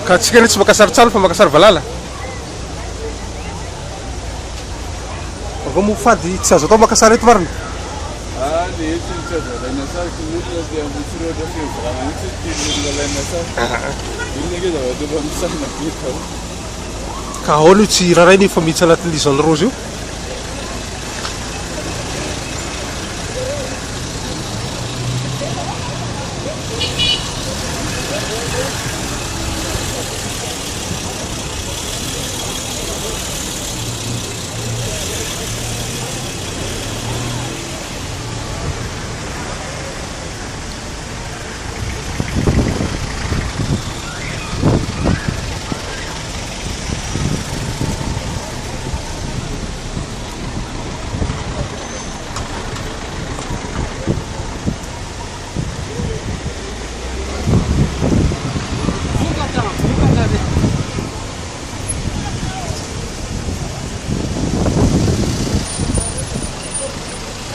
ka tsika ny tsy makasaritsara fa makasary valala mo fady tsy azo atao makasary eto marina ka ahoana io tsy rarainy fa mihitsy anatin'ny zone rose io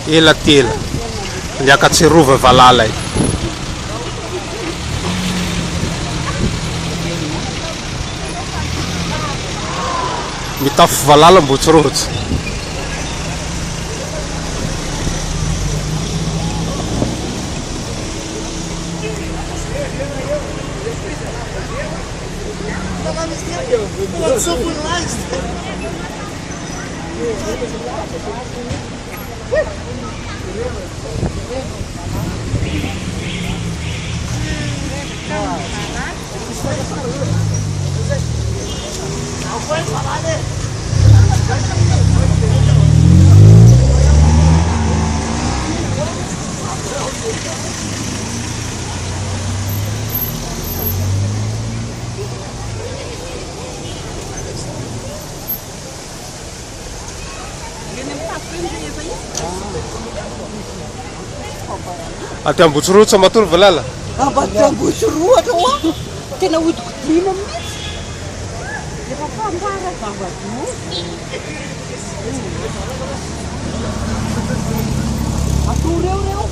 ela tela niakatserova valala i mitafo valala mbotsirotsy aty ambotsirotsy matory valala aty ambotsiroatra oa tena hodikodina mihitsy efa fambara vavado atoreo reo